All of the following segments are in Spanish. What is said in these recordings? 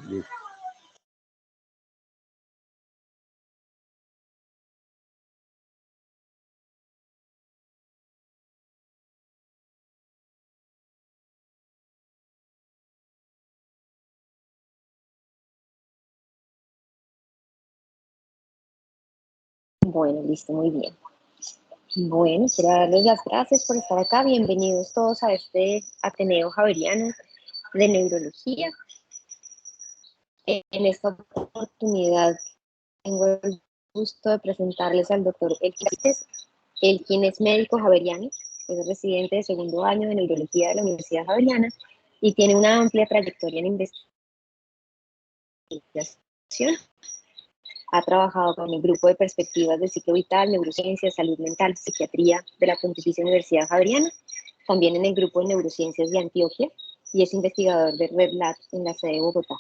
Listo. Bueno, listo, muy bien. Bueno, quiero darles las gracias por estar acá. Bienvenidos todos a este Ateneo Javeriano de Neurología. En esta oportunidad tengo el gusto de presentarles al doctor Elkin Benítez. Elkin es médico javeriano, es residente de segundo año de Neurología de la Universidad Javeriana y tiene una amplia trayectoria en investigación. Ha trabajado con el grupo de perspectivas de ciclo vital, neurociencias, salud mental, psiquiatría de la Pontificia Universidad Javeriana, también en el grupo de neurociencias de Antioquia y es investigador de Red Lab en la sede de Bogotá.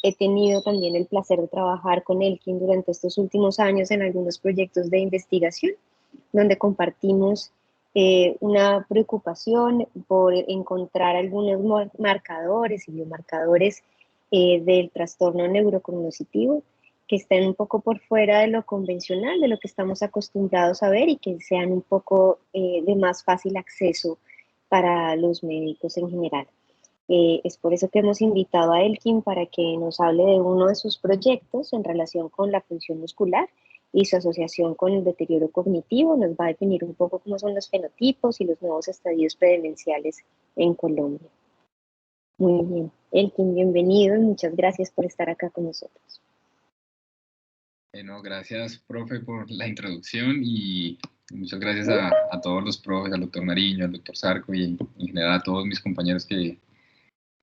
He tenido también el placer de trabajar con Elkin durante estos últimos años en algunos proyectos de investigación, donde compartimos una preocupación por encontrar algunos marcadores y biomarcadores del trastorno neurocognoscitivo que estén un poco por fuera de lo convencional, de lo que estamos acostumbrados a ver y que sean un poco de más fácil acceso para los médicos en general. Es por eso que hemos invitado a Elkin para que nos hable de uno de sus proyectos en relación con la función muscular y su asociación con el deterioro cognitivo. Nos va a definir un poco cómo son los fenotipos y los nuevos estadios predemenciales en Colombia. Muy bien, Elkin, bienvenido y muchas gracias por estar acá con nosotros. Bueno, gracias, profe, por la introducción y muchas gracias a todos los profes, al doctor Nariño, al doctor Zarco y en general a todos mis compañeros que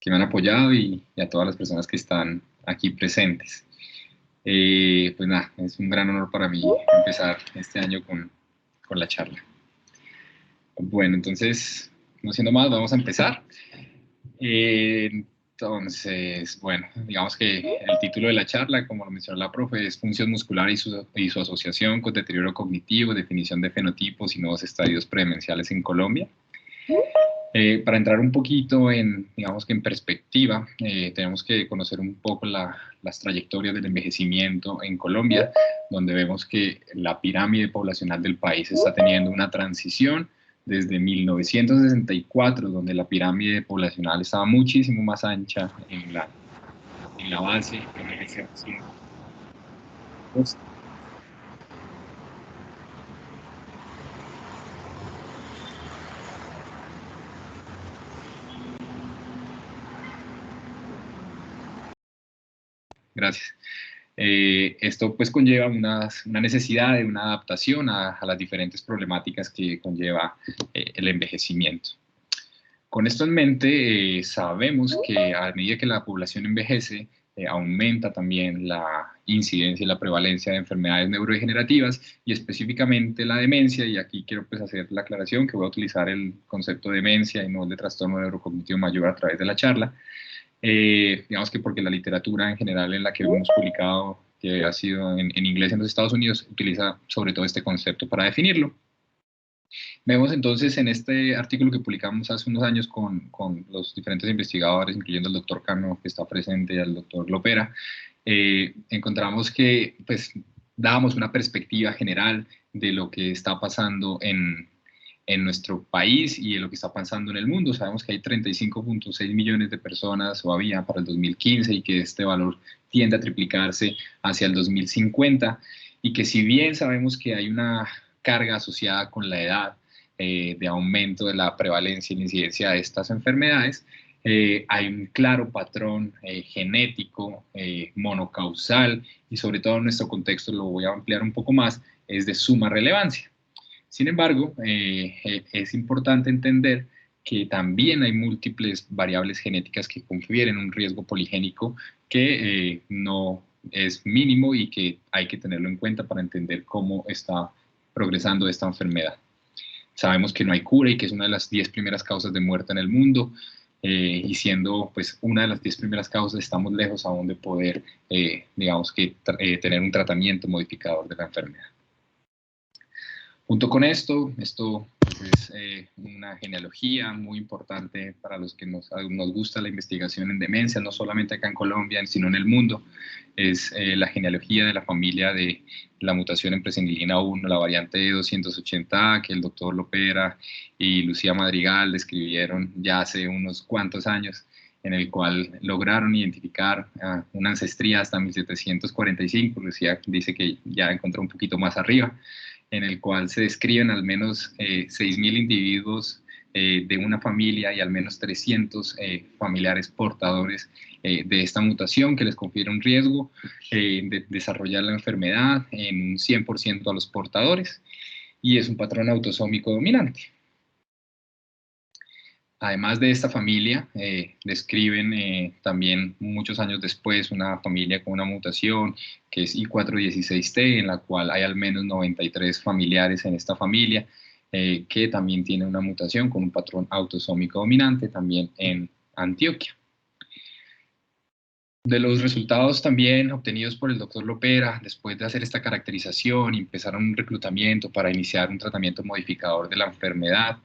me han apoyado y a todas las personas que están aquí presentes. Pues nada, es un gran honor para mí empezar este año con la charla. Bueno, entonces, no siendo más, vamos a empezar. Entonces, bueno, digamos que el título de la charla, como lo mencionó la profe, es Función muscular y su asociación con deterioro cognitivo, definición de fenotipos y nuevos estadios predemenciales en Colombia. Para entrar un poquito en, digamos que en perspectiva, tenemos que conocer un poco las trayectorias del envejecimiento en Colombia, donde vemos que la pirámide poblacional del país está teniendo una transición desde 1964, donde la pirámide poblacional estaba muchísimo más ancha en la base, en el ejercicio. Gracias. Esto pues conlleva una necesidad de una adaptación a las diferentes problemáticas que conlleva el envejecimiento. Con esto en mente, sabemos que a medida que la población envejece, aumenta también la incidencia y la prevalencia de enfermedades neurodegenerativas y específicamente la demencia, y aquí quiero pues hacer la aclaración que voy a utilizar el concepto de demencia y no el de trastorno neurocognitivo mayor a través de la charla. Digamos que porque la literatura en general en la que hemos publicado, que ha sido en inglés en los Estados Unidos, utiliza sobre todo este concepto para definirlo. Vemos entonces en este artículo que publicamos hace unos años con los diferentes investigadores, incluyendo el doctor Cano, que está presente, y al doctor Lopera, encontramos que pues dábamos una perspectiva general de lo que está pasando en nuestro país y de lo que está pasando en el mundo. Sabemos que hay 35.6 millones de personas, o había para el 2015, y que este valor tiende a triplicarse hacia el 2050, y que si bien sabemos que hay una carga asociada con la edad de aumento de la prevalencia y la incidencia de estas enfermedades, hay un claro patrón genético, monocausal, y sobre todo en nuestro contexto, lo voy a ampliar un poco más, es de suma relevancia. Sin embargo, es importante entender que también hay múltiples variables genéticas que confieren un riesgo poligénico que no es mínimo y que hay que tenerlo en cuenta para entender cómo está progresando esta enfermedad. Sabemos que no hay cura y que es una de las 10 primeras causas de muerte en el mundo, y siendo pues una de las 10 primeras causas, estamos lejos aún de poder, digamos que, tener un tratamiento modificador de la enfermedad. Junto con esto es una genealogía muy importante para los que nos gusta la investigación en demencia, no solamente acá en Colombia, sino en el mundo. Es la genealogía de la familia de la mutación en presenilina 1, la variante E280A, que el doctor Lopera y Lucía Madrigal describieron ya hace unos cuantos años, en el cual lograron identificar una ancestría hasta 1745, Lucía dice que ya encontró un poquito más arriba, en el cual se describen al menos 6.000 individuos de una familia y al menos 300 familiares portadores de esta mutación que les confiere un riesgo de desarrollar la enfermedad en un 100% a los portadores, y es un patrón autosómico dominante. Además de esta familia, describen también muchos años después una familia con una mutación que es I416T, en la cual hay al menos 93 familiares en esta familia, que también tiene una mutación con un patrón autosómico dominante también en Antioquia. De los resultados también obtenidos por el doctor Lopera, después de hacer esta caracterización y empezar un reclutamiento para iniciar un tratamiento modificador de la enfermedad,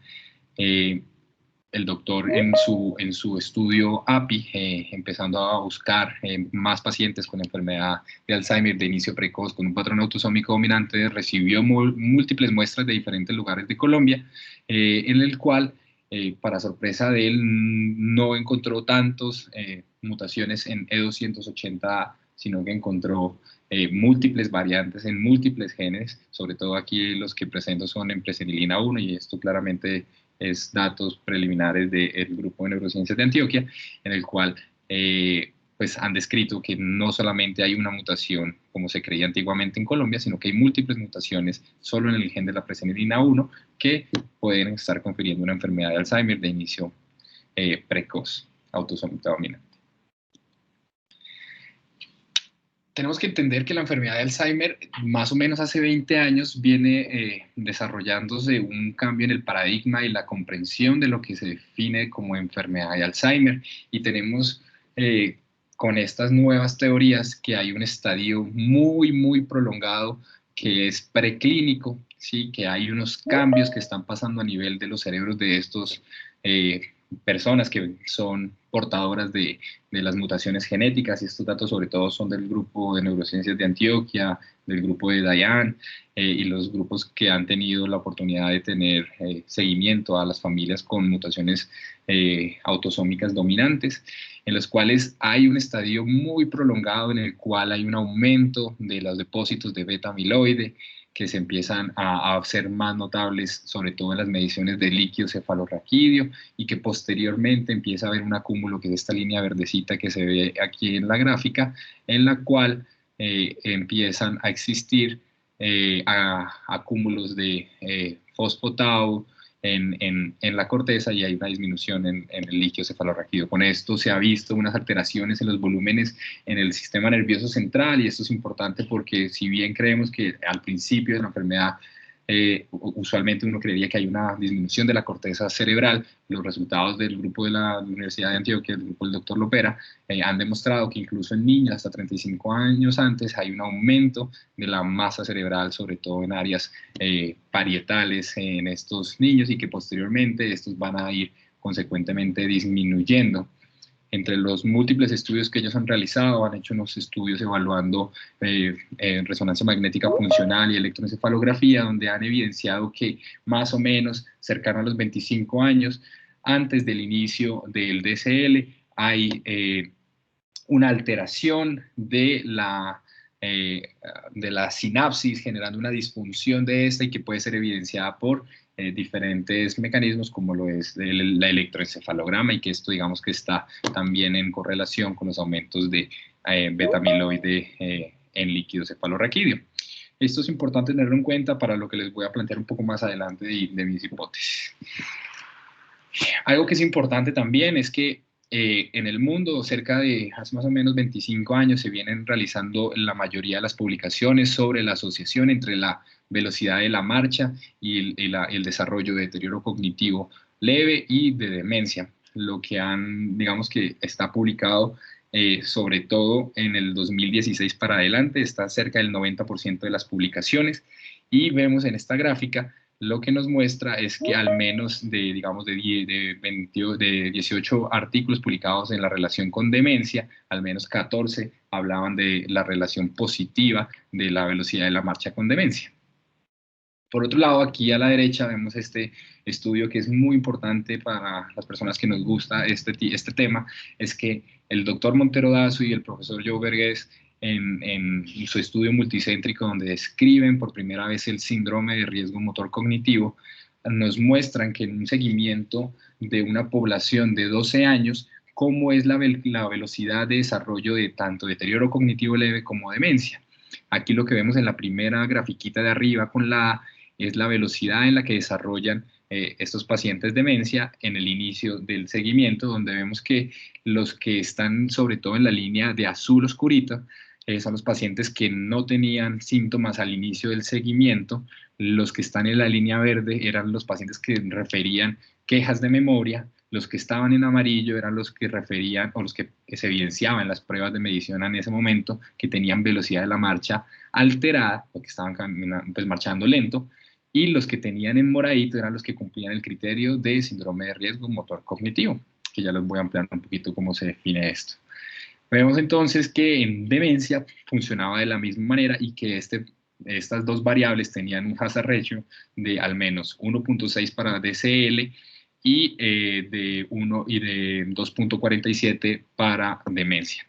el doctor en su estudio API, empezando a buscar más pacientes con enfermedad de Alzheimer de inicio precoz con un patrón autosómico dominante, recibió múltiples muestras de diferentes lugares de Colombia, en el cual, para sorpresa de él, no encontró tantas mutaciones en E280A, sino que encontró múltiples variantes en múltiples genes, sobre todo aquí los que presento son en presenilina 1, y esto claramente es datos preliminares del grupo de neurociencias de Antioquia, en el cual pues han descrito que no solamente hay una mutación, como se creía antiguamente en Colombia, sino que hay múltiples mutaciones solo en el gen de la presenilina 1 que pueden estar confiriendo una enfermedad de Alzheimer de inicio precoz, autosómica dominante. Tenemos que entender que la enfermedad de Alzheimer, más o menos hace 20 años, viene desarrollándose un cambio en el paradigma y la comprensión de lo que se define como enfermedad de Alzheimer, y tenemos con estas nuevas teorías que hay un estadio muy prolongado que es preclínico, ¿sí? Que hay unos cambios que están pasando a nivel de los cerebros de estos personas que son portadoras de las mutaciones genéticas, y estos datos sobre todo son del grupo de neurociencias de Antioquia, del grupo de Dayan, y los grupos que han tenido la oportunidad de tener seguimiento a las familias con mutaciones autosómicas dominantes, en los cuales hay un estadio muy prolongado en el cual hay un aumento de los depósitos de beta amiloide que se empiezan a hacer más notables, sobre todo en las mediciones de líquido cefalorraquídeo, y que posteriormente empieza a haber un acúmulo, que es esta línea verdecita que se ve aquí en la gráfica, en la cual empiezan a existir acúmulos de fosfotau en la corteza, y hay una disminución en el líquido cefalorraquídeo. Con esto se ha visto unas alteraciones en los volúmenes en el sistema nervioso central, y esto es importante porque si bien creemos que al principio de la enfermedad usualmente uno creería que hay una disminución de la corteza cerebral, los resultados del grupo de la Universidad de Antioquia, el grupo del doctor Lopera, han demostrado que incluso en niños hasta 35 años antes hay un aumento de la masa cerebral, sobre todo en áreas parietales en estos niños, y que posteriormente estos van a ir consecuentemente disminuyendo. Entre los múltiples estudios que ellos han realizado, han hecho unos estudios evaluando resonancia magnética funcional y electroencefalografía, donde han evidenciado que más o menos cercano a los 25 años, antes del inicio del DCL, hay una alteración de la sinapsis, generando una disfunción de esta, y que puede ser evidenciada por diferentes mecanismos, como lo es la electroencefalograma, y que esto digamos que está también en correlación con los aumentos de beta-amiloide en líquido cefalorraquídeo. Esto es importante tenerlo en cuenta para lo que les voy a plantear un poco más adelante de mis hipótesis. Algo que es importante también es que en el mundo, cerca de hace más o menos 25 años, se vienen realizando la mayoría de las publicaciones sobre la asociación entre la velocidad de la marcha y el desarrollo de deterioro cognitivo leve y de demencia. Lo que digamos que está publicado sobre todo en el 2016 para adelante, está cerca del 90% de las publicaciones, y vemos en esta gráfica lo que nos muestra es que al menos digamos, de 18 artículos publicados en la relación con demencia, al menos 14 hablaban de la relación positiva de la velocidad de la marcha con demencia. Por otro lado, aquí a la derecha vemos este estudio que es muy importante para las personas que nos gusta este tema, es que el doctor Montero Dazo y el profesor Joe Vergés en su estudio multicéntrico, donde describen por primera vez el síndrome de riesgo motor cognitivo, nos muestran que en un seguimiento de una población de 12 años, cómo es la velocidad de desarrollo de tanto deterioro cognitivo leve como demencia. Aquí lo que vemos en la primera grafiquita de arriba con la A es la velocidad en la que desarrollan estos pacientes de demencia en el inicio del seguimiento, donde vemos que los que están sobre todo en la línea de azul oscurita son los pacientes que no tenían síntomas al inicio del seguimiento. Los que están en la línea verde eran los pacientes que referían quejas de memoria. Los que estaban en amarillo eran los que referían o los que se evidenciaban en las pruebas de medición en ese momento que tenían velocidad de la marcha alterada o que estaban pues, marchando lento, y los que tenían en moradito eran los que cumplían el criterio de síndrome de riesgo motor cognitivo, que ya les voy a ampliar un poquito cómo se define esto. Vemos entonces que en demencia funcionaba de la misma manera y que estas dos variables tenían un hazard ratio de al menos 1.6 para DCL y de 2.47 para demencia.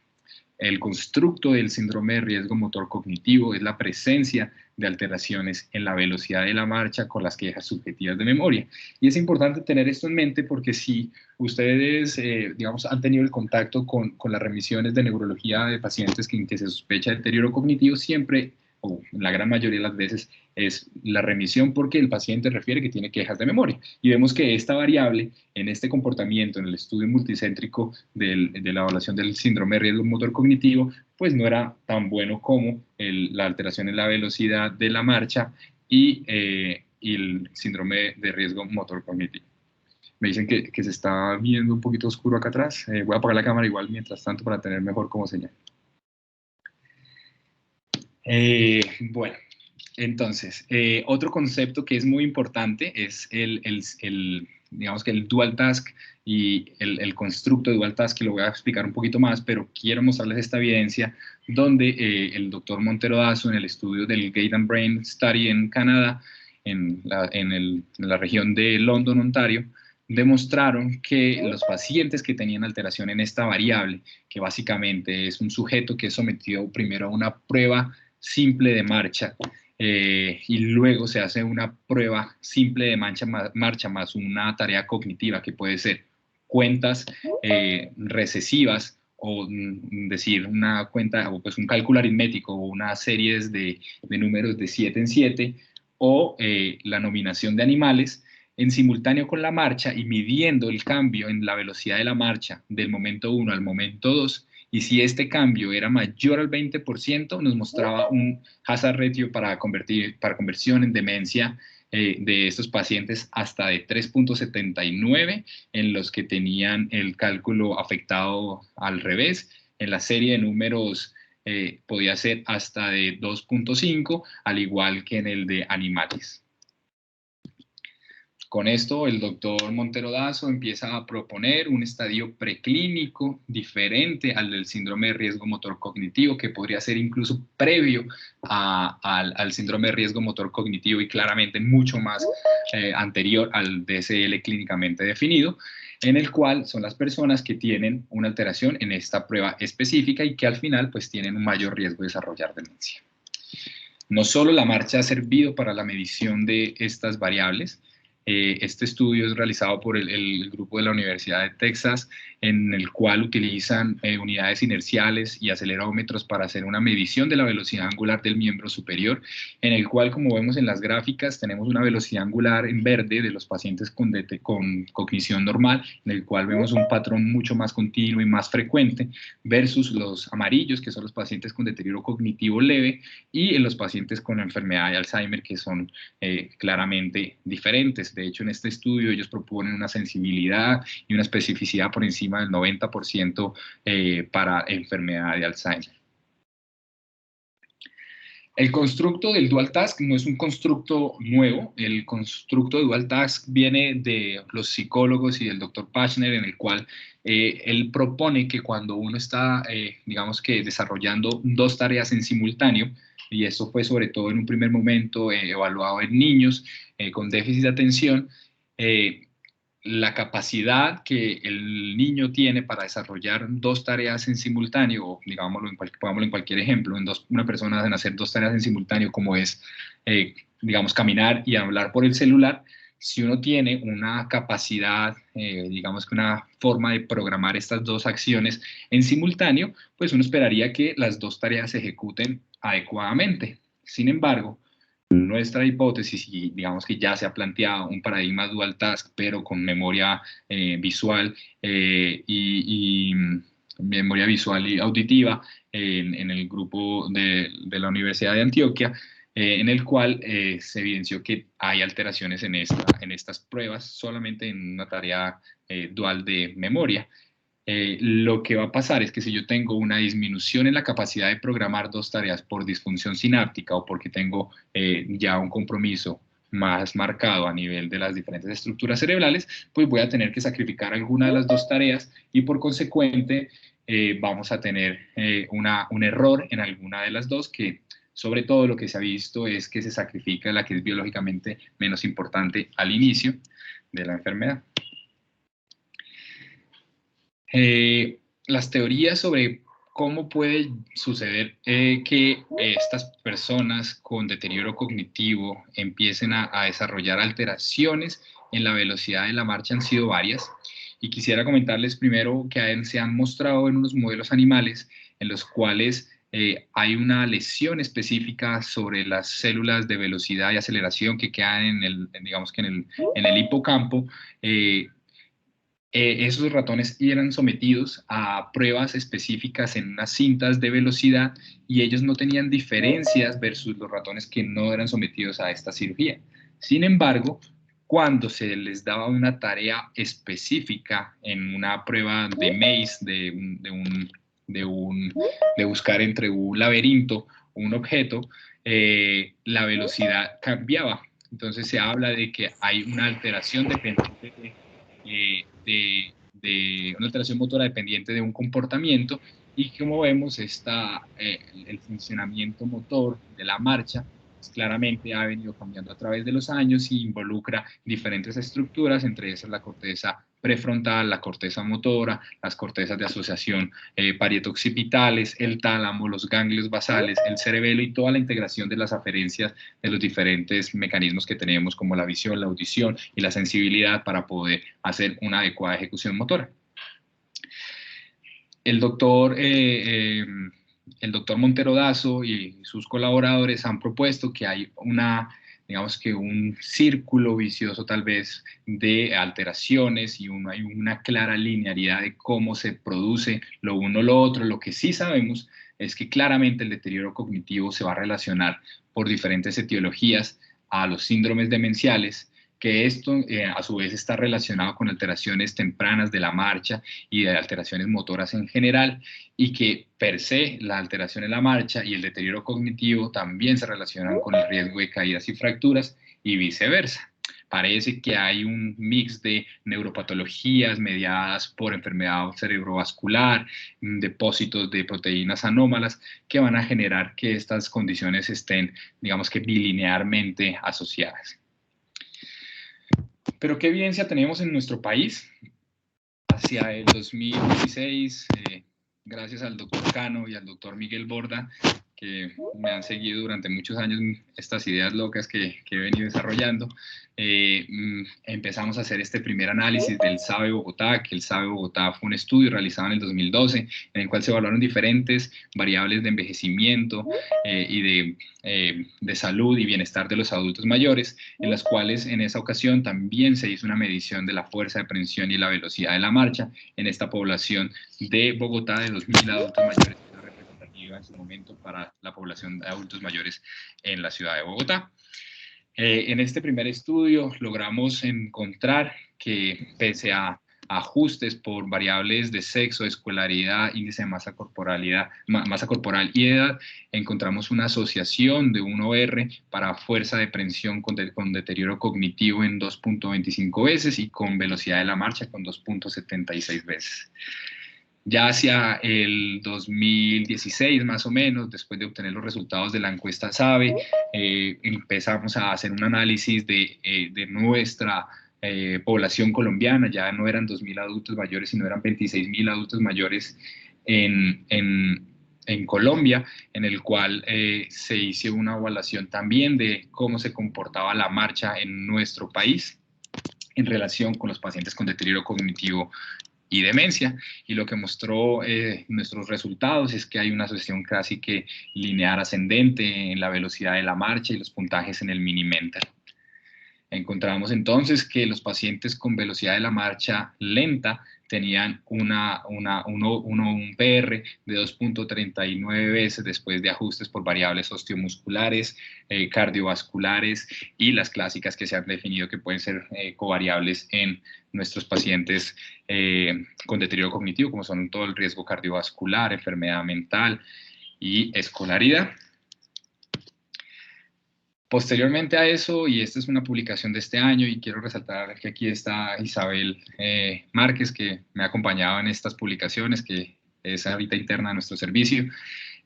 El constructo del síndrome de riesgo motor cognitivo es la presencia de alteraciones en la velocidad de la marcha con las quejas subjetivas de memoria. Y es importante tener esto en mente porque si ustedes, digamos, han tenido el contacto con las remisiones de neurología de pacientes que se sospecha deterioro cognitivo, siempre, o la gran mayoría de las veces, es la remisión porque el paciente refiere que tiene quejas de memoria. Y vemos que esta variable en este comportamiento, en el estudio multicéntrico de la evaluación del síndrome de riesgo motor cognitivo, pues no era tan bueno como la alteración en la velocidad de la marcha y el síndrome de riesgo motor cognitivo. Me dicen que se está viendo un poquito oscuro acá atrás. Voy a apagar la cámara igual mientras tanto para tener mejor como señal. Bueno, entonces, otro concepto que es muy importante es digamos que el dual task y el constructo de dual task, que lo voy a explicar un poquito más, pero quiero mostrarles esta evidencia donde el doctor Montero Dazo en el estudio del Gait and Brain Study en Canadá, en la región de London, Ontario, demostraron que los pacientes que tenían alteración en esta variable, que básicamente es un sujeto que es sometido primero a una prueba simple de marcha y luego se hace una prueba simple de marcha más una tarea cognitiva que puede ser cuentas recesivas o decir una cuenta o pues un cálculo aritmético o una serie de números de 7 en 7 o la nominación de animales en simultáneo con la marcha y midiendo el cambio en la velocidad de la marcha del momento 1 al momento 2, y si este cambio era mayor al 20%, nos mostraba un hazard ratio para conversión en demencia de estos pacientes hasta de 3.79 en los que tenían el cálculo afectado al revés. En la serie de números podía ser hasta de 2.5, al igual que en el de animales. Con esto, el doctor Montero Dazo empieza a proponer un estadio preclínico diferente al del síndrome de riesgo motor cognitivo, que podría ser incluso previo al síndrome de riesgo motor cognitivo y claramente mucho más anterior al DSL clínicamente definido, en el cual son las personas que tienen una alteración en esta prueba específica y que al final pues tienen un mayor riesgo de desarrollar demencia. No solo la marcha ha servido para la medición de estas variables. Este estudio es realizado por el grupo de la Universidad de Texas, en el cual utilizan unidades inerciales y acelerómetros para hacer una medición de la velocidad angular del miembro superior, en el cual, como vemos en las gráficas, tenemos una velocidad angular en verde de los pacientes con cognición normal, en el cual vemos un patrón mucho más continuo y más frecuente, versus los amarillos, que son los pacientes con deterioro cognitivo leve, y en los pacientes con enfermedad de Alzheimer, que son claramente diferentes. De hecho, en este estudio ellos proponen una sensibilidad y una especificidad por encima del 90% para enfermedad de Alzheimer. El constructo del Dual Task no es un constructo nuevo. El constructo de Dual Task viene de los psicólogos y del doctor Pachner, en el cual él propone que cuando uno está, digamos que desarrollando dos tareas en simultáneo, y esto fue sobre todo en un primer momento evaluado en niños con déficit de atención, la capacidad que el niño tiene para desarrollar dos tareas en simultáneo, o digámoslo pongámoslo en cualquier ejemplo, una persona hacen hacer dos tareas en simultáneo, como es, digamos, caminar y hablar por el celular. Si uno tiene una capacidad, digamos que una forma de programar estas dos acciones en simultáneo, pues uno esperaría que las dos tareas se ejecuten adecuadamente. Sin embargo, nuestra hipótesis, y digamos que ya se ha planteado un paradigma dual task, pero con memoria visual y memoria visual y auditiva en el grupo de la Universidad de Antioquia, en el cual se evidenció que hay alteraciones en estas pruebas solamente en una tarea dual de memoria. Lo que va a pasar es que si yo tengo una disminución en la capacidad de programar dos tareas por disfunción sináptica o porque tengo ya un compromiso más marcado a nivel de las diferentes estructuras cerebrales, pues voy a tener que sacrificar alguna de las dos tareas y por consecuente vamos a tener un error en alguna de las dos, que sobre todo lo que se ha visto es que se sacrifica la que es biológicamente menos importante al inicio de la enfermedad. Las teorías sobre cómo puede suceder que estas personas con deterioro cognitivo empiecen a desarrollar alteraciones en la velocidad de la marcha han sido varias. Y quisiera comentarles primero que se han mostrado en unos modelos animales en los cuales hay una lesión específica sobre las células de velocidad y aceleración que quedan digamos que en el hipocampo. Esos ratones eran sometidos a pruebas específicas en unas cintas de velocidad y ellos no tenían diferencias versus los ratones que no eran sometidos a esta cirugía. Sin embargo, cuando se les daba una tarea específica en una prueba de maze, de buscar entre un laberinto un objeto, la velocidad cambiaba. Entonces se habla de que hay una alteración dependiente de una alteración motora dependiente de un comportamiento, y como vemos el funcionamiento motor de la marcha pues, claramente ha venido cambiando a través de los años y involucra diferentes estructuras, entre esas la corteza prefrontal, la corteza motora, las cortezas de asociación parieto-occipitales, el tálamo, los ganglios basales, el cerebelo y toda la integración de las aferencias de los diferentes mecanismos que tenemos como la visión, la audición y la sensibilidad para poder hacer una adecuada ejecución motora. El doctor Montero Dazo y sus colaboradores han propuesto que hay digamos que un círculo vicioso tal vez de alteraciones y hay una clara linearidad de cómo se produce lo uno o lo otro. Lo que sí sabemos es que claramente el deterioro cognitivo se va a relacionar por diferentes etiologías a los síndromes demenciales, que esto a su vez está relacionado con alteraciones tempranas de la marcha y de alteraciones motoras en general, y que per se la alteración en la marcha y el deterioro cognitivo también se relacionan con el riesgo de caídas y fracturas y viceversa. Parece que hay un mix de neuropatologías mediadas por enfermedad cerebrovascular, depósitos de proteínas anómalas que van a generar que estas condiciones estén, digamos que bilinearmente asociadas. Pero ¿qué evidencia tenemos en nuestro país? Hacia el 2016, gracias al doctor Cano y al doctor Miguel Borda, que me han seguido durante muchos años estas ideas locas que he venido desarrollando, empezamos a hacer este primer análisis del SABE Bogotá, que el SABE Bogotá fue un estudio realizado en el 2012, en el cual se evaluaron diferentes variables de envejecimiento y de salud y bienestar de los adultos mayores, en las cuales en esa ocasión también se hizo una medición de la fuerza de prensión y la velocidad de la marcha en esta población de Bogotá de 2.000 adultos mayores, en su momento para la población de adultos mayores en la ciudad de Bogotá. En este primer estudio logramos encontrar que pese a ajustes por variables de sexo, escolaridad, índice de masa corporal y edad, encontramos una asociación de 1R para fuerza de prensión con deterioro cognitivo en 2.25 veces y con velocidad de la marcha con 2.76 veces. Ya hacia el 2016, más o menos, después de obtener los resultados de la encuesta SABE, empezamos a hacer un análisis de nuestra población colombiana. Ya no eran 2.000 adultos mayores, sino eran 26.000 adultos mayores en Colombia, en el cual se hizo una evaluación también de cómo se comportaba la marcha en nuestro país en relación con los pacientes con deterioro cognitivo y demencia, y lo que mostró nuestros resultados es que hay una asociación casi que lineal ascendente en la velocidad de la marcha y los puntajes en el Mini-Mental. Encontramos entonces que los pacientes con velocidad de la marcha lenta tenían un PR de 2.39 veces después de ajustes por variables osteomusculares, cardiovasculares y las clásicas que se han definido que pueden ser covariables en nuestros pacientes con deterioro cognitivo, como son todo el riesgo cardiovascular, enfermedad mental y escolaridad. Posteriormente a eso, y esta es una publicación de este año, y quiero resaltar que aquí está Isabel Márquez, que me ha acompañado en estas publicaciones, que es ahorita interna de nuestro servicio.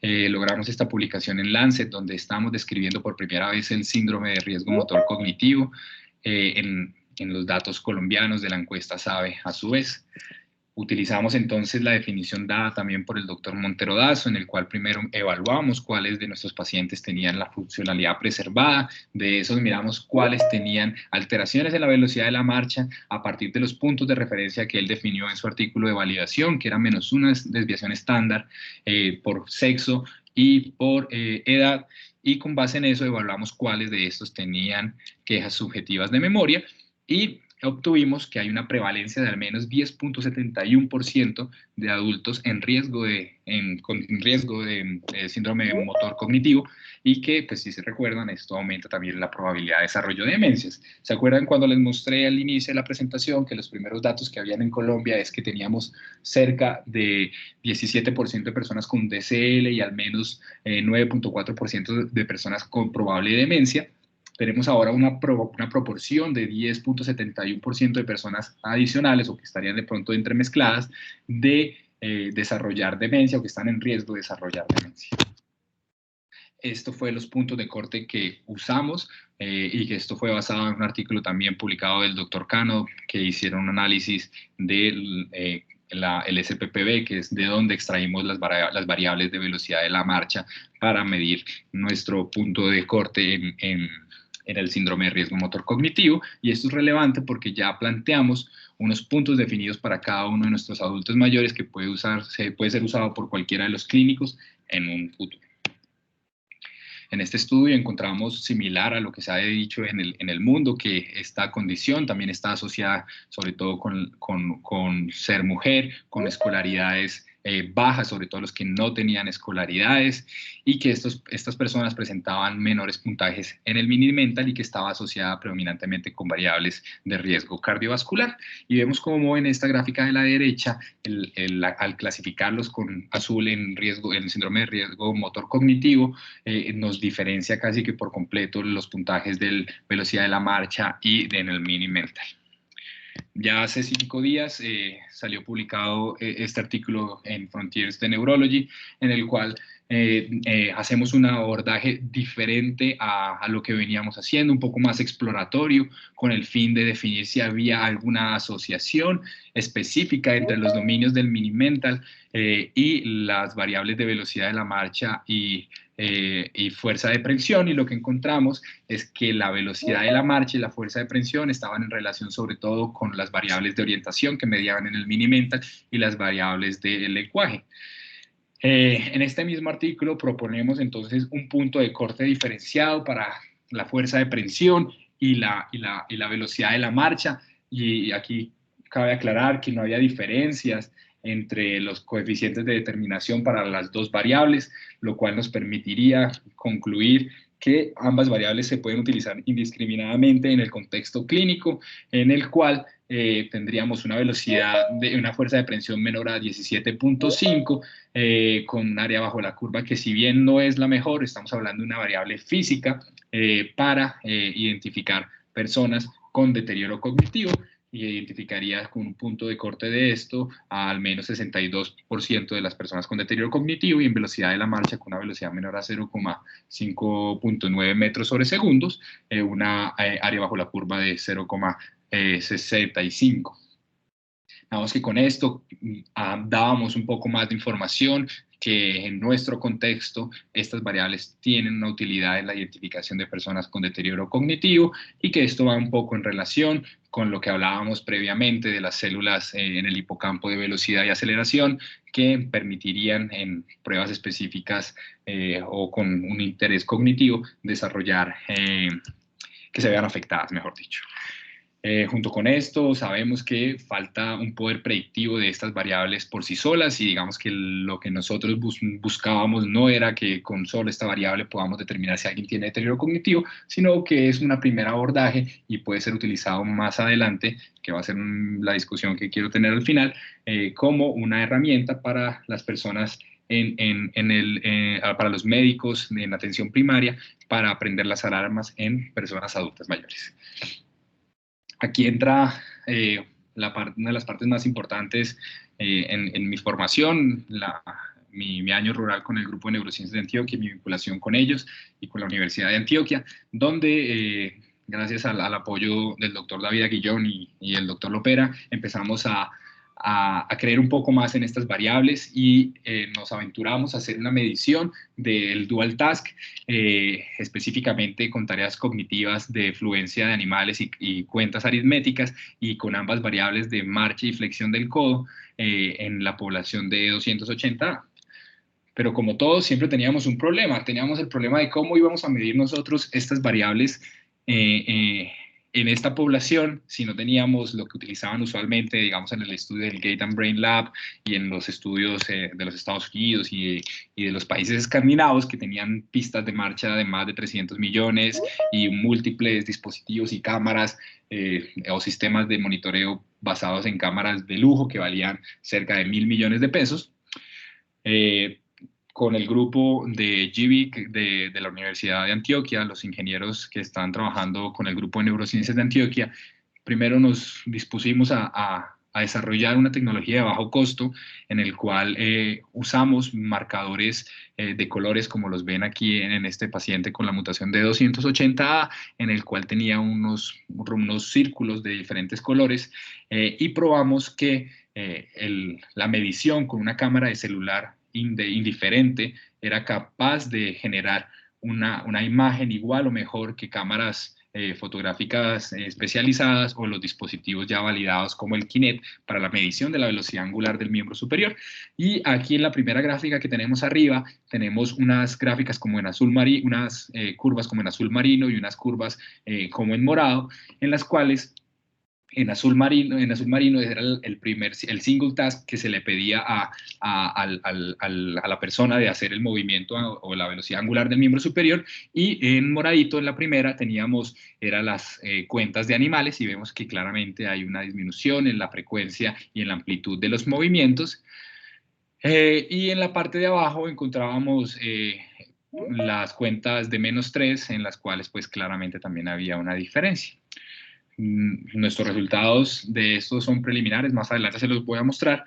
Logramos esta publicación en Lancet, donde estamos describiendo por primera vez el síndrome de riesgo motor cognitivo en los datos colombianos de la encuesta SABE a su vez. Utilizamos entonces la definición dada también por el doctor Montero Dazo, en el cual primero evaluamos cuáles de nuestros pacientes tenían la funcionalidad preservada, de esos miramos cuáles tenían alteraciones en la velocidad de la marcha a partir de los puntos de referencia que él definió en su artículo de validación, que era -1 desviación estándar por sexo y por edad, y con base en eso evaluamos cuáles de estos tenían quejas subjetivas de memoria, y obtuvimos que hay una prevalencia de al menos 10.71% de adultos en riesgo de síndrome motor cognitivo, y que, pues si se recuerdan, esto aumenta también la probabilidad de desarrollo de demencias. ¿Se acuerdan cuando les mostré al inicio de la presentación que los primeros datos que habían en Colombia es que teníamos cerca de 17% de personas con DCL y al menos 9.4% de personas con probable demencia? Tenemos ahora una proporción de 10.71% de personas adicionales o que estarían de pronto entremezcladas de desarrollar demencia o que están en riesgo de desarrollar demencia. Esto fue los puntos de corte que usamos y que esto fue basado en un artículo también publicado del doctor Cano, que hicieron un análisis del el SPPB, que es de donde extraímos las variables de velocidad de la marcha para medir nuestro punto de corte en el síndrome de riesgo motor cognitivo. Y esto es relevante porque ya planteamos unos puntos definidos para cada uno de nuestros adultos mayores que puede ser usado por cualquiera de los clínicos en un futuro. En este estudio encontramos similar a lo que se ha dicho en el mundo, que esta condición también está asociada sobre todo con ser mujer, con escolaridades bajas, sobre todo los que no tenían escolaridades, y que estas personas presentaban menores puntajes en el Mini-Mental y que estaba asociada predominantemente con variables de riesgo cardiovascular. Y vemos como en esta gráfica de la derecha, al clasificarlos con azul en síndrome de riesgo motor cognitivo, nos diferencia casi que por completo los puntajes de velocidad de la marcha y en el Mini-Mental. Ya hace 5 días salió publicado este artículo en Frontiers de Neurology, en el cual hacemos un abordaje diferente a lo que veníamos haciendo, un poco más exploratorio, con el fin de definir si había alguna asociación específica entre los dominios del Mini-Mental y las variables de velocidad de la marcha y fuerza de prensión, y lo que encontramos es que la velocidad de la marcha y la fuerza de prensión estaban en relación sobre todo con las variables de orientación que mediaban en el Mini-Mental y las variables del lenguaje. En este mismo artículo proponemos entonces un punto de corte diferenciado para la fuerza de prensión y la velocidad de la marcha, y aquí cabe aclarar que no había diferencias entre los coeficientes de determinación para las dos variables, lo cual nos permitiría concluir que ambas variables se pueden utilizar indiscriminadamente en el contexto clínico, en el cual tendríamos una velocidad de una fuerza de presión menor a 17.5, con un área bajo la curva que, si bien no es la mejor, estamos hablando de una variable física para identificar personas con deterioro cognitivo, y identificaría con un punto de corte de esto a al menos 62% de las personas con deterioro cognitivo, y en velocidad de la marcha con una velocidad menor a 0,5.9 metros sobre segundos, una área bajo la curva de 0,65. Vamos que con esto dábamos un poco más de información que en nuestro contexto estas variables tienen una utilidad en la identificación de personas con deterioro cognitivo, y que esto va un poco en relación con lo que hablábamos previamente de las células en el hipocampo de velocidad y aceleración, que permitirían en pruebas específicas o con un interés cognitivo desarrollar, que se vean afectadas, mejor dicho. Junto con esto, sabemos que falta un poder predictivo de estas variables por sí solas, y digamos que lo que nosotros buscábamos no era que con solo esta variable podamos determinar si alguien tiene deterioro cognitivo, sino que es un primer abordaje y puede ser utilizado más adelante, que va a ser la discusión que quiero tener al final, como una herramienta para las personas para los médicos en atención primaria, para aprender las alarmas en personas adultas mayores. Aquí entra una de las partes más importantes en mi formación, mi año rural con el Grupo de Neurociencias de Antioquia, mi vinculación con ellos y con la Universidad de Antioquia, donde gracias al apoyo del doctor David Aguillón y el doctor Lopera, empezamos a creer un poco más en estas variables, y nos aventuramos a hacer una medición del dual task, específicamente con tareas cognitivas de fluencia de animales y cuentas aritméticas, y con ambas variables de marcha y flexión del codo en la población de 280. Pero como todos, siempre teníamos un problema. Teníamos el problema de cómo íbamos a medir nosotros estas variables en esta población, si no teníamos lo que utilizaban usualmente, digamos, en el estudio del Gait and Brain Lab y en los estudios de los Estados Unidos y de los países escandinavos, que tenían pistas de marcha de más de 300 millones y múltiples dispositivos y cámaras o sistemas de monitoreo basados en cámaras de lujo que valían cerca de 1.000 millones de pesos. Con el grupo de GBIC de la Universidad de Antioquia, los ingenieros que están trabajando con el grupo de neurociencias de Antioquia, primero nos dispusimos a desarrollar una tecnología de bajo costo, en el cual usamos marcadores de colores, como los ven aquí en este paciente con la mutación de 280A, en el cual tenía unos círculos de diferentes colores, y probamos que la medición con una cámara de celular indiferente era capaz de generar una imagen igual o mejor que cámaras fotográficas especializadas o los dispositivos ya validados como el Kinect para la medición de la velocidad angular del miembro superior. Y aquí en la primera gráfica que tenemos arriba, tenemos unas gráficas como en azul marino, unas curvas como en azul marino y unas curvas como en morado, en las cuales en azul marino era el single task que se le pedía a la persona de hacer el movimiento o la velocidad angular del miembro superior, y en moradito en la primera eran las cuentas de animales, y vemos que claramente hay una disminución en la frecuencia y en la amplitud de los movimientos. Y en la parte de abajo encontrábamos las cuentas de -3, en las cuales pues claramente también había una diferencia. Nuestros resultados de estos son preliminares, más adelante se los voy a mostrar.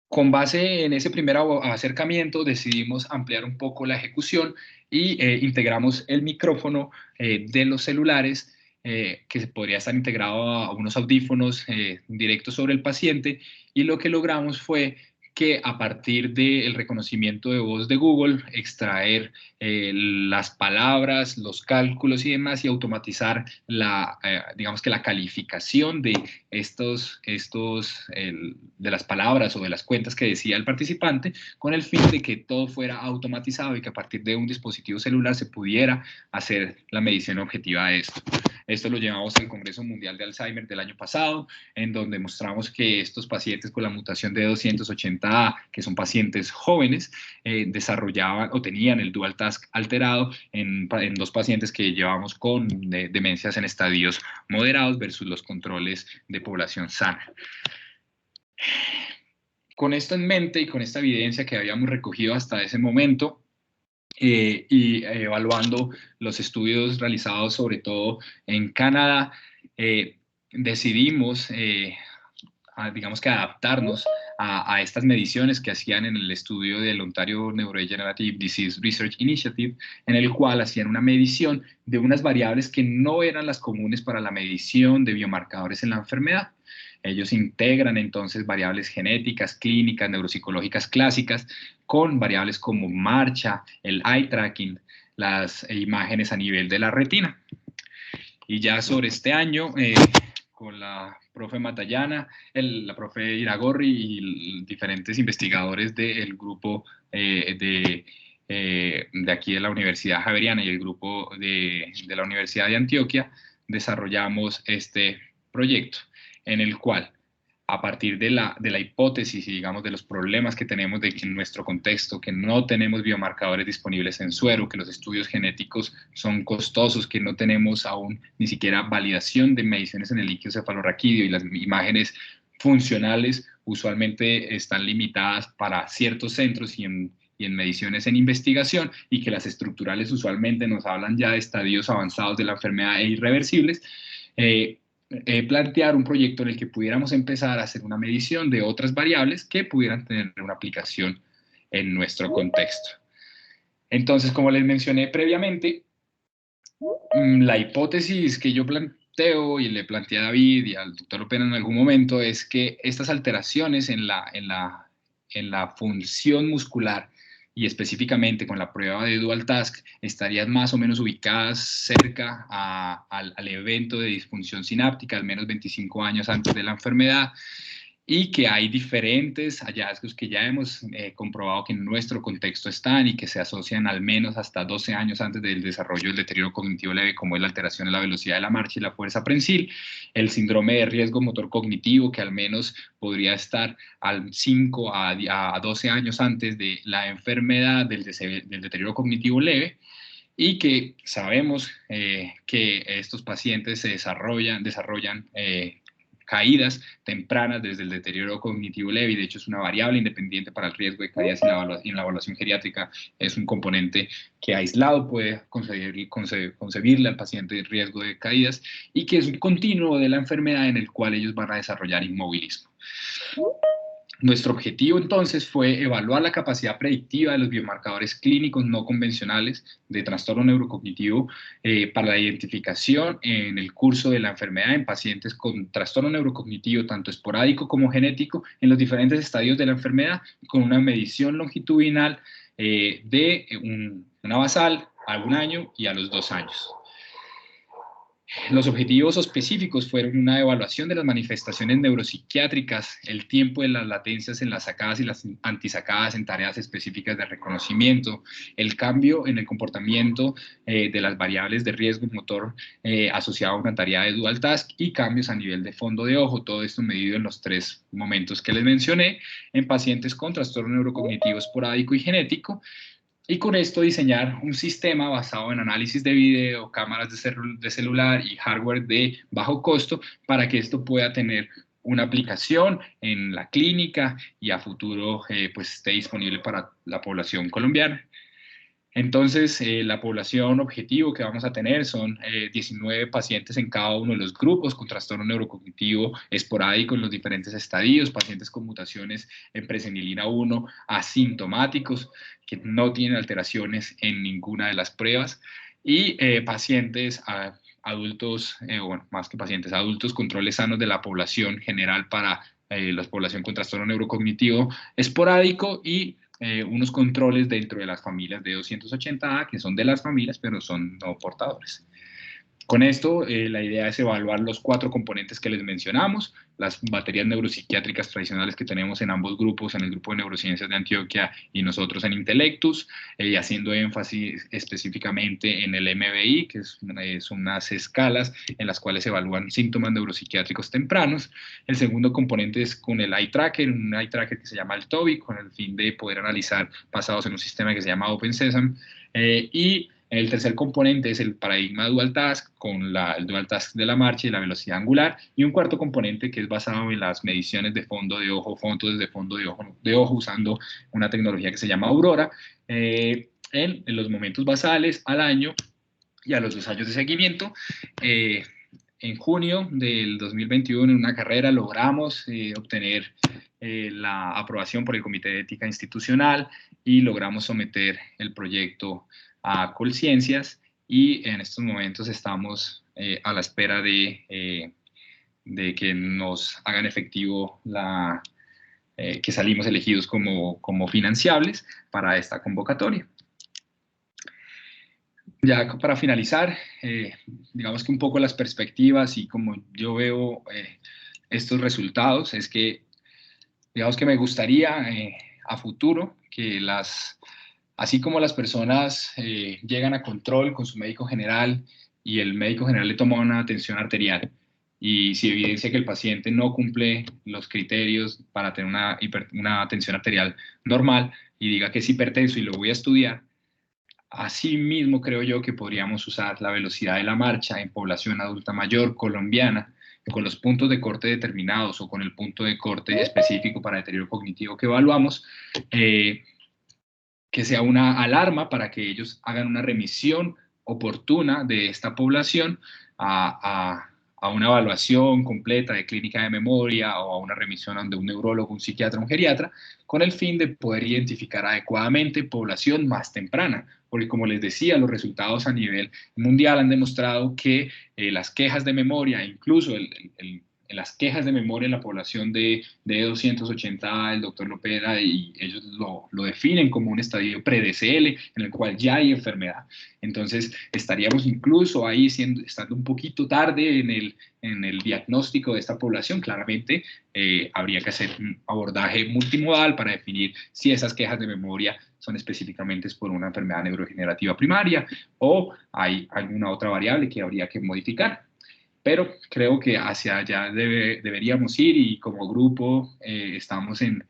Con base en ese primer acercamiento decidimos ampliar un poco la ejecución y integramos el micrófono de los celulares, que podría estar integrado a unos audífonos directos sobre el paciente, y lo que logramos fue que a partir del reconocimiento de voz de Google, extraer las palabras, los cálculos y demás, y automatizar digamos que la calificación de de las palabras o de las cuentas que decía el participante, con el fin de que todo fuera automatizado y que a partir de un dispositivo celular se pudiera hacer la medición objetiva de esto. Esto lo llevamos al Congreso Mundial de Alzheimer del año pasado, en donde mostramos que estos pacientes con la mutación de 280 240A, que son pacientes jóvenes, desarrollaban o tenían el dual task alterado en 2 pacientes que llevamos con demencias en estadios moderados versus los controles de población sana. Con esto en mente y con esta evidencia que habíamos recogido hasta ese momento, y evaluando los estudios realizados sobre todo en Canadá, decidimos, digamos que adaptarnos a estas mediciones que hacían en el estudio del Ontario Neurodegenerative Disease Research Initiative, en el cual hacían una medición de unas variables que no eran las comunes para la medición de biomarcadores en la enfermedad. Ellos integran entonces variables genéticas, clínicas, neuropsicológicas clásicas con variables como marcha, el eye tracking, las imágenes a nivel de la retina. Y ya sobre este año, con la profe Matallana, la profe Iragorri y diferentes investigadores del grupo de aquí de la Universidad Javeriana y el grupo de la Universidad de Antioquia, desarrollamos este proyecto en el cual, a partir de la hipótesis y digamos de los problemas que tenemos de que en nuestro contexto, que no tenemos biomarcadores disponibles en suero, que los estudios genéticos son costosos, que no tenemos aún ni siquiera validación de mediciones en el líquido cefalorraquídeo y las imágenes funcionales usualmente están limitadas para ciertos centros y en mediciones en investigación, y que las estructurales usualmente nos hablan ya de estadios avanzados de la enfermedad e irreversibles, plantear un proyecto en el que pudiéramos empezar a hacer una medición de otras variables que pudieran tener una aplicación en nuestro contexto. Entonces, como les mencioné previamente, la hipótesis que yo planteo y le planteé a David y al doctor Opena en algún momento es que estas alteraciones en la función muscular, y específicamente con la prueba de Dual Task, estarían más o menos ubicadas cerca al evento de disfunción sináptica, al menos 25 años antes de la enfermedad, y que hay diferentes hallazgos que ya hemos comprobado que en nuestro contexto están y que se asocian al menos hasta 12 años antes del desarrollo del deterioro cognitivo leve, como es la alteración en la velocidad de la marcha y la fuerza prensil, el síndrome de riesgo motor cognitivo, que al menos podría estar al 5 a 12 años antes de la enfermedad del deterioro cognitivo leve, y que sabemos que estos pacientes se desarrollan caídas tempranas desde el deterioro cognitivo leve, y de hecho es una variable independiente para el riesgo de caídas, y en la evaluación geriátrica es un componente que aislado puede concebirle al paciente el riesgo de caídas, y que es un continuo de la enfermedad en el cual ellos van a desarrollar inmovilismo. Nuestro objetivo entonces fue evaluar la capacidad predictiva de los biomarcadores clínicos no convencionales de trastorno neurocognitivo para la identificación en el curso de la enfermedad en pacientes con trastorno neurocognitivo tanto esporádico como genético en los diferentes estadios de la enfermedad, con una medición longitudinal de una basal a 1 año y a los 2 años. Los objetivos específicos fueron una evaluación de las manifestaciones neuropsiquiátricas, el tiempo de las latencias en las sacadas y las antisacadas en tareas específicas de reconocimiento, el cambio en el comportamiento de las variables de riesgo motor asociado a una tarea de dual task, y cambios a nivel de fondo de ojo, todo esto medido en los 3 momentos que les mencioné, en pacientes con trastorno neurocognitivo esporádico y genético. Y con esto diseñar un sistema basado en análisis de video, cámaras de celular y hardware de bajo costo para que esto pueda tener una aplicación en la clínica y a futuro pues esté disponible para la población colombiana. Entonces, la población objetivo que vamos a tener son 19 pacientes en cada uno de los grupos con trastorno neurocognitivo esporádico en los diferentes estadios, pacientes con mutaciones en presenilina 1 asintomáticos que no tienen alteraciones en ninguna de las pruebas, y pacientes adultos, bueno, más que pacientes adultos, controles sanos de la población general para la población con trastorno neurocognitivo esporádico, y unos controles dentro de las familias de 280A, que son de las familias, pero son no portadores. Con esto, la idea es evaluar los 4 componentes que les mencionamos, las baterías neuropsiquiátricas tradicionales que tenemos en ambos grupos, en el grupo de neurociencias de Antioquia y nosotros en Intelectus, haciendo énfasis específicamente en el MBI, que son unas escalas en las cuales se evalúan síntomas neuropsiquiátricos tempranos. El segundo componente es con el eye tracker, un eye tracker que se llama el TOBI, con el fin de poder analizar basados en un sistema que se llama OpenSesame, y el tercer componente es el paradigma Dual Task, con el Dual Task de la marcha y la velocidad angular, y un cuarto componente que es basado en las mediciones de fondo de ojo, fotos de fondo de ojo usando una tecnología que se llama Aurora, en los momentos basales al año y a los 2 años de seguimiento. En junio del 2021, en una carrera, logramos obtener la aprobación por el Comité de Ética Institucional y logramos someter el proyecto a Colciencias, y en estos momentos estamos a la espera de que nos hagan efectivo que salimos elegidos como financiables para esta convocatoria. Ya para finalizar, digamos que un poco las perspectivas y como yo veo estos resultados es que, digamos que me gustaría a futuro que así como las personas llegan a control con su médico general y el médico general le toma una tensión arterial y si evidencia que el paciente no cumple los criterios para tener una tensión arterial normal y diga que es hipertenso y lo voy a estudiar, asimismo creo yo que podríamos usar la velocidad de la marcha en población adulta mayor colombiana con los puntos de corte determinados o con el punto de corte específico para deterioro cognitivo que evaluamos, que sea una alarma para que ellos hagan una remisión oportuna de esta población a una evaluación completa de clínica de memoria o a una remisión de un neurólogo, un psiquiatra, un geriatra, con el fin de poder identificar adecuadamente población más temprana. Porque como les decía, los resultados a nivel mundial han demostrado que las quejas de memoria, incluso en las quejas de memoria en la población de 280, el doctor Lopera, y ellos lo definen como un estadio pre-DCL en el cual ya hay enfermedad. Entonces, estaríamos incluso ahí estando un poquito tarde en el diagnóstico de esta población. Claramente, habría que hacer un abordaje multimodal para definir si esas quejas de memoria son específicamente por una enfermedad neurodegenerativa primaria o hay alguna otra variable que habría que modificar. Pero creo que hacia allá deberíamos ir y como grupo estamos en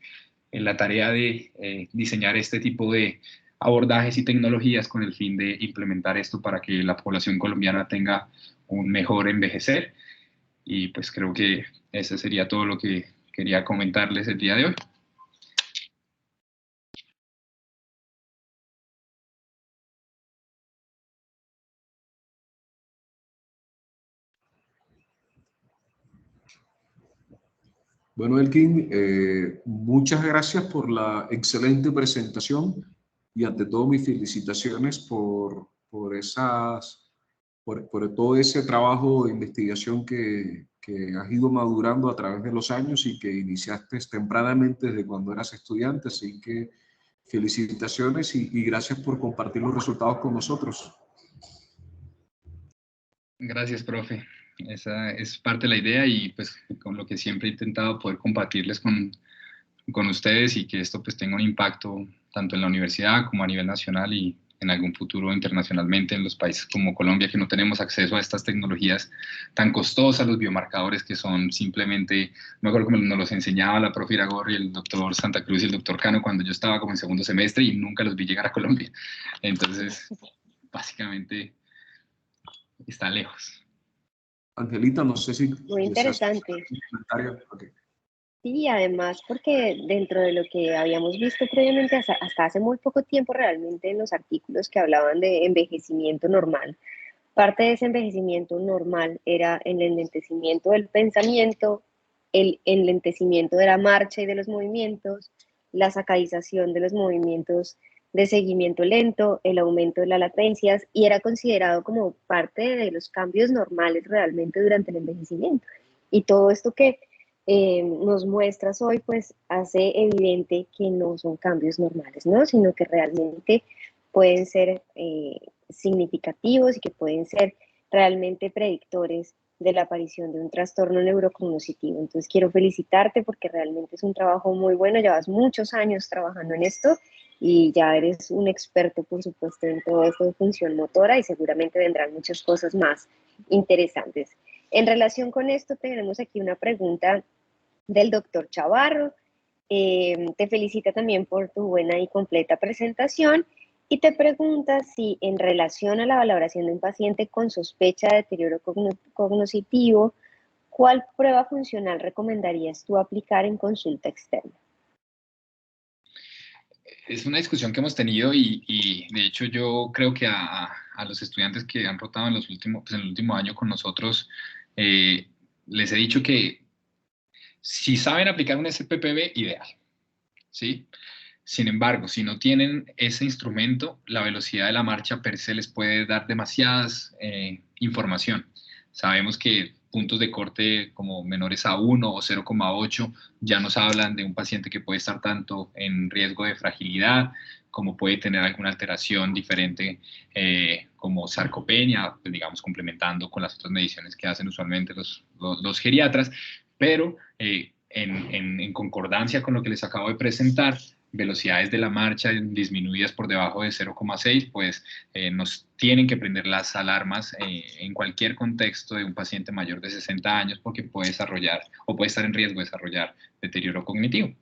la tarea de diseñar este tipo de abordajes y tecnologías con el fin de implementar esto para que la población colombiana tenga un mejor envejecer. Y pues creo que eso sería todo lo que quería comentarles el día de hoy. Bueno, Elkin, muchas gracias por la excelente presentación y ante todo mis felicitaciones por todo ese trabajo de investigación que has ido madurando a través de los años y que iniciaste tempranamente desde cuando eras estudiante. Así que felicitaciones y gracias por compartir los resultados con nosotros. Gracias, profe. Esa es parte de la idea y pues con lo que siempre he intentado poder compartirles con ustedes y que esto pues tenga un impacto tanto en la universidad como a nivel nacional y en algún futuro internacionalmente en los países como Colombia, que no tenemos acceso a estas tecnologías tan costosas, los biomarcadores que son simplemente, no me acuerdo cómo nos los enseñaba la profe Iragorri, el doctor Santa Cruz y el doctor Cano cuando yo estaba como en segundo semestre y nunca los vi llegar a Colombia. Entonces, básicamente, está lejos. Angelita, no sé si... Muy interesante. Okay. Sí, además porque dentro de lo que habíamos visto previamente, hasta hace muy poco tiempo realmente en los artículos que hablaban de envejecimiento normal, parte de ese envejecimiento normal era el enlentecimiento del pensamiento, el enlentecimiento de la marcha y de los movimientos, la sacadización de los movimientos de seguimiento lento, el aumento de las latencias, y era considerado como parte de los cambios normales realmente durante el envejecimiento. Y todo esto que nos muestras hoy, pues hace evidente que no son cambios normales, ¿no? Sino que realmente pueden ser significativos y que pueden ser realmente predictores de la aparición de un trastorno neurocognitivo. Entonces quiero felicitarte porque realmente es un trabajo muy bueno, llevas muchos años trabajando en esto y ya eres un experto, por supuesto, en todo esto de función motora y seguramente vendrán muchas cosas más interesantes. En relación con esto, tenemos aquí una pregunta del doctor Chavarro. Te felicita también por tu buena y completa presentación y te pregunta si en relación a la valoración de un paciente con sospecha de deterioro cognitivo, ¿cuál prueba funcional recomendarías tú aplicar en consulta externa? Es una discusión que hemos tenido y de hecho yo creo que a los estudiantes que han rotado en, los últimos, pues en el último año con nosotros, les he dicho que si saben aplicar un SPPB, ideal, ¿sí? Sin embargo, si no tienen ese instrumento, la velocidad de la marcha per se les puede dar demasiadas información. Sabemos que puntos de corte como menores a 1 o 0,8 ya nos hablan de un paciente que puede estar tanto en riesgo de fragilidad como puede tener alguna alteración diferente como sarcopenia, pues digamos complementando con las otras mediciones que hacen usualmente los geriatras, pero en concordancia con lo que les acabo de presentar, velocidades de la marcha disminuidas por debajo de 0,6, pues nos tienen que prender las alarmas en cualquier contexto de un paciente mayor de 60 años porque puede desarrollar o puede estar en riesgo de desarrollar deterioro cognitivo.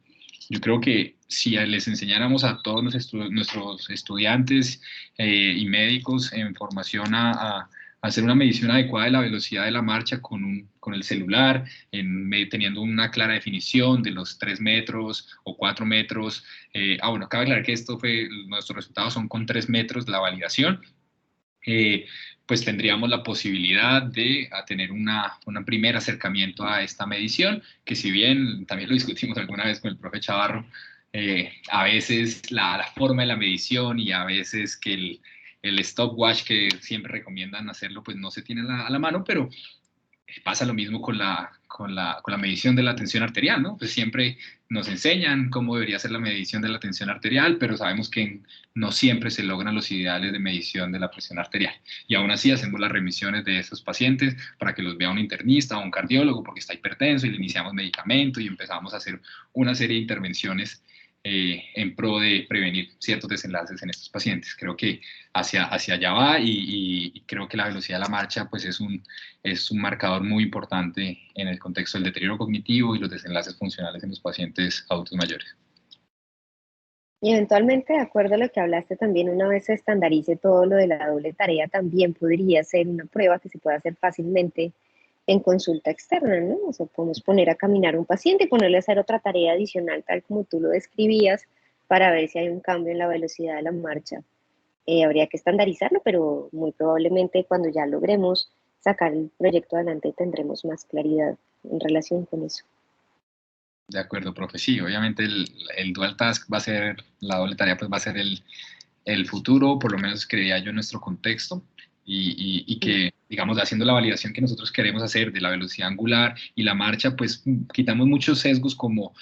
Yo creo que si les enseñáramos a todos nuestros estudiantes y médicos en formación a hacer una medición adecuada de la velocidad de la marcha con el celular, teniendo una clara definición de los 3 metros o 4 metros. Bueno, cabe aclarar que nuestros resultados son con 3 metros la validación. Pues tendríamos la posibilidad de tener un primer acercamiento a esta medición, que si bien también lo discutimos alguna vez con el profe Chavarro, a veces la forma de la medición y a veces que el stopwatch que siempre recomiendan hacerlo, pues no se tiene a la mano, pero pasa lo mismo con la medición de la tensión arterial, ¿no? Pues siempre nos enseñan cómo debería ser la medición de la tensión arterial, pero sabemos que no siempre se logran los ideales de medición de la presión arterial. Y aún así hacemos las remisiones de esos pacientes para que los vea un internista o un cardiólogo porque está hipertenso y le iniciamos medicamento y empezamos a hacer una serie de intervenciones en pro de prevenir ciertos desenlaces en estos pacientes. Creo que hacia allá va y creo que la velocidad de la marcha pues es un marcador muy importante en el contexto del deterioro cognitivo y los desenlaces funcionales en los pacientes adultos mayores. Y eventualmente, de acuerdo a lo que hablaste también, una vez se estandarice todo lo de la doble tarea, también podría ser una prueba que se pueda hacer fácilmente en consulta externa, ¿no? O sea, podemos poner a caminar un paciente y ponerle a hacer otra tarea adicional, tal como tú lo describías, para ver si hay un cambio en la velocidad de la marcha. Habría que estandarizarlo, pero muy probablemente cuando ya logremos sacar el proyecto adelante tendremos más claridad en relación con eso. De acuerdo, profe. Sí, obviamente el dual task va a ser, la doble tarea pues va a ser el futuro, por lo menos creía yo en nuestro contexto, y que, digamos, haciendo la validación que nosotros queremos hacer de la velocidad angular y la marcha, pues quitamos muchos sesgos como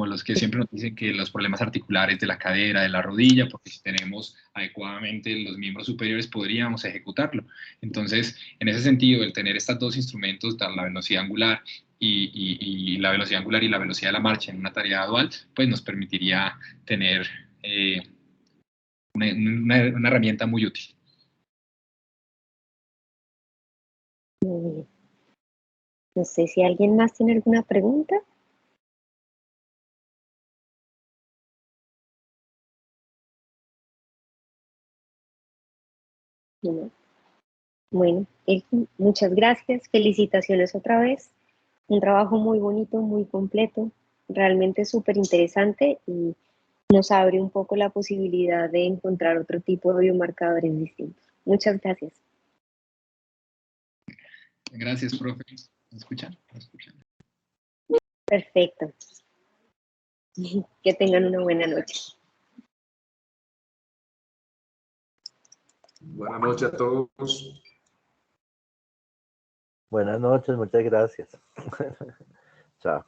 los que siempre nos dicen que los problemas articulares de la cadera, de la rodilla, porque si tenemos adecuadamente los miembros superiores podríamos ejecutarlo. Entonces, en ese sentido, el tener estos dos instrumentos, la velocidad angular y la velocidad angular y la velocidad de la marcha en una tarea dual, pues nos permitiría tener una herramienta muy útil. Muy bien. No sé si alguien más tiene alguna pregunta. No. Bueno, muchas gracias. Felicitaciones otra vez. Un trabajo muy bonito, muy completo, realmente súper interesante y nos abre un poco la posibilidad de encontrar otro tipo de biomarcadores distintos. Muchas gracias. Gracias, profe. ¿Me escuchan? Perfecto. Que tengan una buena noche. Buenas noches a todos. Buenas noches, muchas gracias. Chao.